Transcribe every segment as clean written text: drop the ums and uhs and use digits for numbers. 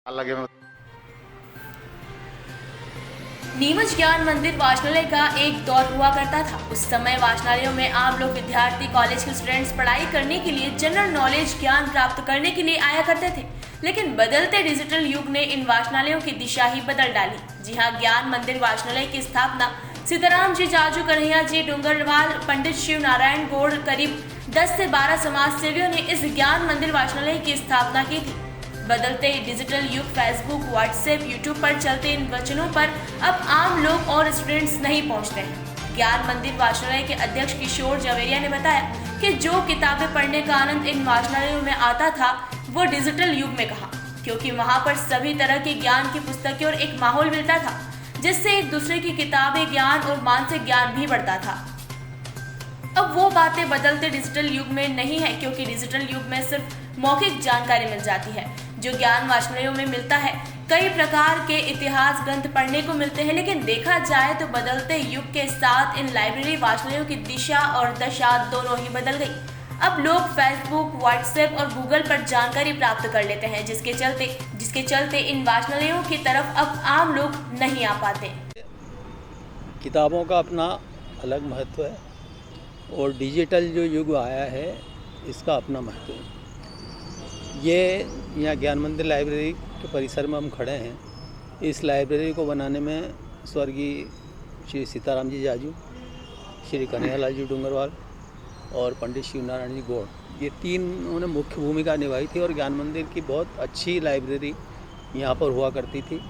लगे में। नीमच ज्ञान मंदिर वाचनालय का एक दौर हुआ करता था। उस समय वाचनालयों में आम लोग, विद्यार्थी, कॉलेज के स्टूडेंट्स पढ़ाई करने के लिए, जनरल नॉलेज ज्ञान प्राप्त करने के लिए आया करते थे। लेकिन बदलते डिजिटल युग ने इन वाचनालयों की दिशा ही बदल डाली। जी हाँ, ज्ञान मंदिर वाचनालय की स्थापना सीताराम जी, जाजू कन्हैया जी डूंगरवाल, पंडित शिव नारायण गौड़, करीब 10 से 12 समाज सेवियों ने इस ज्ञान मंदिर वाचनालय की स्थापना की थी। बदलते डिजिटल युग, फेसबुक, व्हाट्सएप, यूट्यूब पर चलते इन वचनों पर अब आम लोग और स्टूडेंट्स नहीं पहुंचते हैं। ज्ञान मंदिर वाचनालय के अध्यक्ष किशोर जवेरिया ने बताया कि जो किताबें पढ़ने का आनंद इन वाचनालयों में आता था वो डिजिटल युग में कहा, क्योंकि वहां पर सभी तरह के ज्ञान की पुस्तकें और एक माहौल मिलता था जिससे एक दूसरे की किताबें, ज्ञान और मानसिक ज्ञान भी बढ़ता था। अब वो बातें बदलते डिजिटल युग में नहीं है, क्योंकि डिजिटल युग में सिर्फ मौखिक जानकारी मिल जाती है जो ज्ञान वाचनालयों में मिलता है। कई प्रकार के इतिहास ग्रंथ पढ़ने को मिलते हैं, लेकिन देखा जाए तो बदलते युग के साथ इन लाइब्रेरी वाचनालयों की दिशा और दशा दोनों ही बदल गई। अब लोग फेसबुक, व्हाट्सएप और गूगल पर जानकारी प्राप्त कर लेते हैं, जिसके चलते इन वाचनालयों की तरफ अब आम लोग नहीं आ पाते। किताबों का अपना अलग महत्व है और डिजिटल जो युग आया है इसका अपना महत्व है। ये यहाँ ज्ञान मंदिर लाइब्रेरी के परिसर में हम खड़े हैं। इस लाइब्रेरी को बनाने में स्वर्गीय श्री सीताराम जी जाजू, श्री कन्हैयालाल जी डूंगरवाल और पंडित शिव नारायण जी गौड़, ये तीनों ने मुख्य भूमिका निभाई थी। और ज्ञान मंदिर की बहुत अच्छी लाइब्रेरी यहाँ पर हुआ करती थी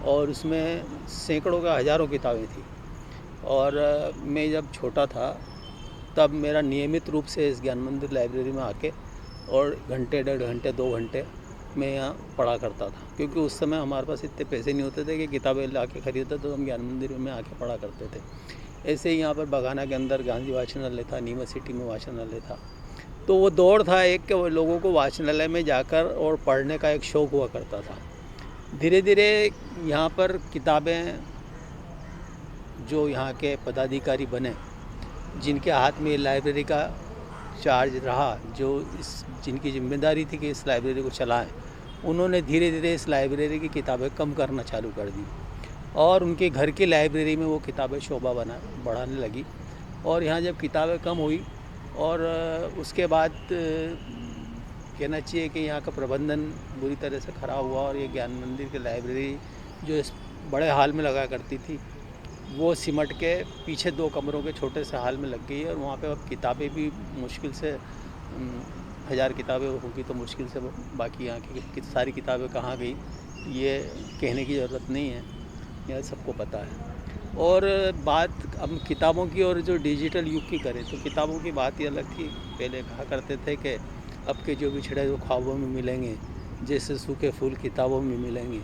और उसमें सैकड़ों का हज़ारों किताबें थी। और मैं जब छोटा था तब मेरा नियमित रूप से इस ज्ञान मंदिर लाइब्रेरी में आके और घंटे, 1.5 घंटे, 2 घंटे मैं यहाँ पढ़ा करता था, क्योंकि उस समय हमारे पास इतने पैसे नहीं होते थे कि किताबें ला के ख़रीदते, तो हम ज्ञान मंदिर में आके पढ़ा करते थे। ऐसे ही यहाँ पर बगाना के अंदर गांधी वाचनालय था, नीमच सिटी में वाचनालय था। तो वो दौर था एक कि वो लोगों को वाचनालय में जाकर और पढ़ने का एक शौक़ हुआ करता था। धीरे धीरे यहाँ पर किताबें, जो यहाँ के पदाधिकारी बने, जिनके हाथ में लाइब्रेरी का चार्ज रहा, जिनकी जिम्मेदारी थी कि इस लाइब्रेरी को चलाएं, उन्होंने धीरे धीरे इस लाइब्रेरी की किताबें कम करना चालू कर दी और उनके घर की लाइब्रेरी में वो किताबें शोभा बढ़ाने लगी। और यहाँ जब किताबें कम हुई और उसके बाद कहना चाहिए कि यहाँ का प्रबंधन बुरी तरह से ख़राब हुआ और ये ज्ञान मंदिर की लाइब्रेरी जो इस बड़े हाल में लगा करती थी वो सिमट के पीछे 2 कमरों के छोटे से हाल में लग गई है। और वहाँ पे अब किताबें भी मुश्किल से 1000 किताबें होगी तो मुश्किल से, बाकी यहाँ की सारी किताबें कहाँ गई ये कहने की ज़रूरत नहीं है, यह सबको पता है। और बात अब किताबों की और जो डिजिटल युग की करें तो किताबों की बात ही अलग थी। पहले कहा करते थे कि अब के जो बिछड़े वो ख्वाबों में मिलेंगे, जैसे सूखे फूल किताबों में मिलेंगे।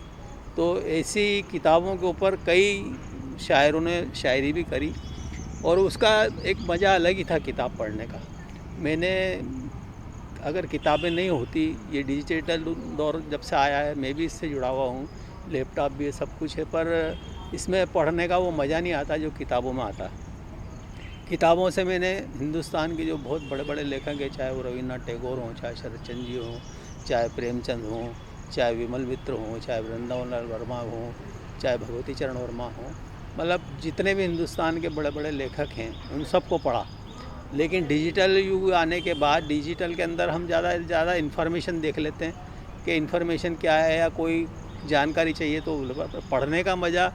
तो ऐसी किताबों के ऊपर कई शायरों ने शायरी भी करी और उसका एक मज़ा अलग ही था किताब पढ़ने का। मैंने, अगर किताबें नहीं होती, ये डिजिटल दौर जब से आया है, मैं भी इससे जुड़ा हुआ हूँ, लैपटॉप भी है, सब कुछ है, पर इसमें पढ़ने का वो मज़ा नहीं आता जो किताबों में आता है। किताबों से मैंने हिंदुस्तान के जो बहुत बड़े बड़े लेखक हैं, चाहे वो रविन्द्रनाथ टैगोर हों, चाहे शरद चंद्र जी हों, चाहे प्रेमचंद हों, चाहे विमल मित्र हों, चाहे वृंदावन लाल वर्मा हों, चाहे भगवती चरण वर्मा हों, मतलब जितने भी हिंदुस्तान के बड़े बड़े लेखक हैं उन सबको पढ़ा। लेकिन डिजिटल युग आने के बाद डिजिटल के अंदर हम ज़्यादा इन्फॉर्मेशन देख लेते हैं कि इन्फॉर्मेशन क्या है, या कोई जानकारी चाहिए तो पढ़ने का मज़ा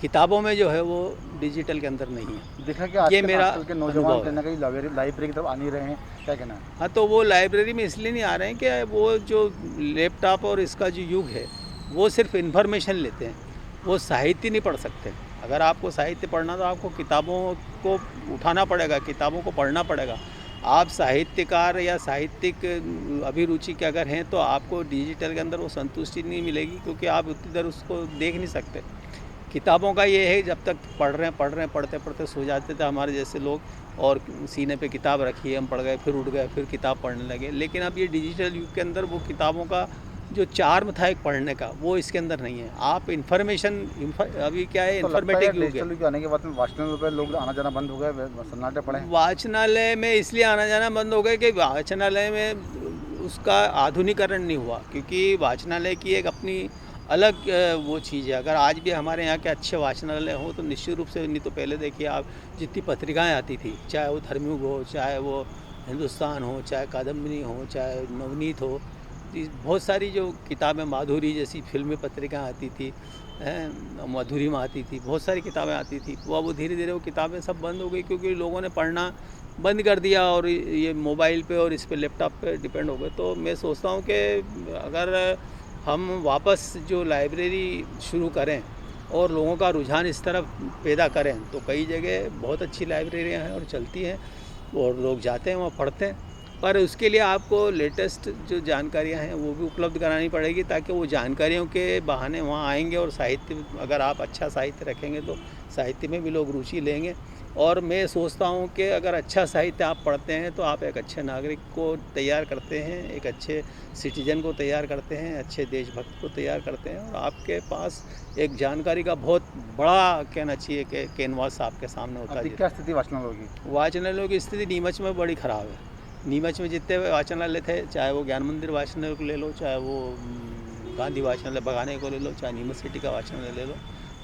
किताबों में जो है वो डिजिटल के अंदर नहीं है। देखा कि ये मेरा आजकल के नौजवान कहीं ना कहीं लाइब्रेरी की तरफ आ नहीं रहे हैं, क्या कहना है? हाँ, तो वो लाइब्रेरी में इसलिए नहीं आ रहे हैं कि वो जो लैपटॉप और इसका जो युग है वो सिर्फ इन्फॉर्मेशन लेते हैं, वो साहित्य नहीं पढ़ सकते। अगर आपको साहित्य पढ़ना तो आपको किताबों को उठाना पड़ेगा, किताबों को पढ़ना पड़ेगा। आप साहित्यकार या साहित्यिक अभिरुचि के अगर हैं तो आपको डिजिटल के अंदर वो संतुष्टि नहीं मिलेगी, क्योंकि आप उतनी देर उसको देख नहीं सकते। किताबों का ये है, जब तक पढ़ते पढ़ते सो जाते थे हमारे जैसे लोग, और सीने पे किताब रखी है, हम पढ़ गए, फिर उठ गए, फिर किताब पढ़ने लगे। लेकिन अब ये डिजिटल युग के अंदर वो किताबों का जो चार्म था एक पढ़ने का, वो इसके अंदर नहीं है। आप अभी क्या है, इन्फॉर्मेटिव युग है। आने के बाद में वाचनालय पे लोग आना जाना बंद हो गए, सन्नाटे पड़े हैं। वाचनालय में इसलिए आना जाना बंद हो गए कि वाचनालय में उसका आधुनिकीकरण नहीं हुआ, क्योंकि वाचनालय की एक अपनी अलग वो चीज़ है। अगर आज भी हमारे यहाँ के अच्छे वाचनालय हों तो निश्चित रूप से, नहीं तो पहले देखिए आप जितनी पत्रिकाएं आती थी, चाहे वो धर्मयुग हो, चाहे वो हिंदुस्तान हो, चाहे कादम्बिनी हो, चाहे नवनीत हो, बहुत सारी जो किताबें, माधुरी जैसी फिल्मी पत्रिकाएं आती थी, मधुरी में आती थी, बहुत सारी किताबें आती थी। वो धीरे धीरे वो किताबें सब बंद हो गई क्योंकि लोगों ने पढ़ना बंद कर दिया और ये मोबाइल पे और इस पे लैपटॉप पे डिपेंड हो गए। तो मैं सोचता हूँ कि अगर हम वापस जो लाइब्रेरी शुरू करें और लोगों का रुझान इस तरफ पैदा करें तो कई जगह बहुत अच्छी लाइब्रेरियाँ हैं और चलती हैं और लोग जाते हैं, वहाँ पढ़ते हैं। पर उसके लिए आपको लेटेस्ट जो जानकारियाँ हैं वो भी उपलब्ध करानी पड़ेगी ताकि वो जानकारियों के बहाने वहाँ आएंगे और साहित्य, अगर आप अच्छा साहित्य रखेंगे तो साहित्य में भी लोग रुचि लेंगे। और मैं सोचता हूँ कि अगर अच्छा साहित्य आप पढ़ते हैं तो आप एक अच्छे नागरिक को तैयार करते हैं, एक अच्छे सिटीजन को तैयार करते हैं, अच्छे देशभक्त को तैयार करते हैं और आपके पास एक जानकारी का बहुत बड़ा, कहना चाहिए कि कैनवास आपके सामने होता अभी है। क्या स्थिति वाचनालयों की? वाचनालयों की स्थिति नीमच में बड़ी ख़राब है। नीमच में जितने वाचनालय थे, चाहे वो ज्ञान मंदिर वाचनालय को ले लो, चाहे वो गांधी वाचनालय बगाने को ले लो, चाहे नीमच सिटी का वाचनालय ले लो,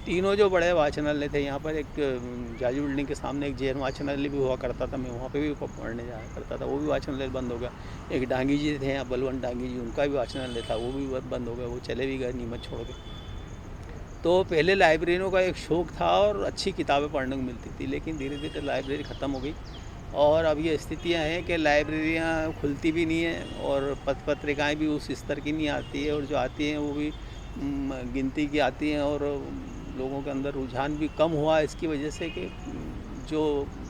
तीनों जो बड़े वाचनालय थे, यहाँ पर एक जाजी बिल्डिंग के सामने एक जैन वाचनालय भी हुआ करता था, मैं वहाँ पे भी पढ़ने जाया करता था, वो भी वाचनालय बंद हो गया। एक डांगी जी थे यहाँ, बलवंत डांगी जी, उनका भी वाचनालय था, वो भी बंद हो गया, वो चले भी गए नीमच छोड़ के। तो पहले लाइब्रेरियों का एक शौक़ था और अच्छी किताबें पढ़ने को मिलती थी, लेकिन धीरे धीरे लाइब्रेरी ख़त्म हो गई और अब ये स्थितियाँ हैं कि लाइब्रेरियाँ खुलती भी नहीं हैं और पत्रिकाएँ भी उस स्तर की नहीं आती है और जो आती हैं वो भी गिनती की आती हैं और लोगों के अंदर रुझान भी कम हुआ इसकी वजह से कि जो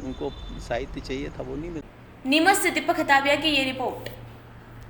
उनको साहित्य चाहिए था वो नहीं मिलता। नीमच से दीपक खताबिया की ये रिपोर्ट।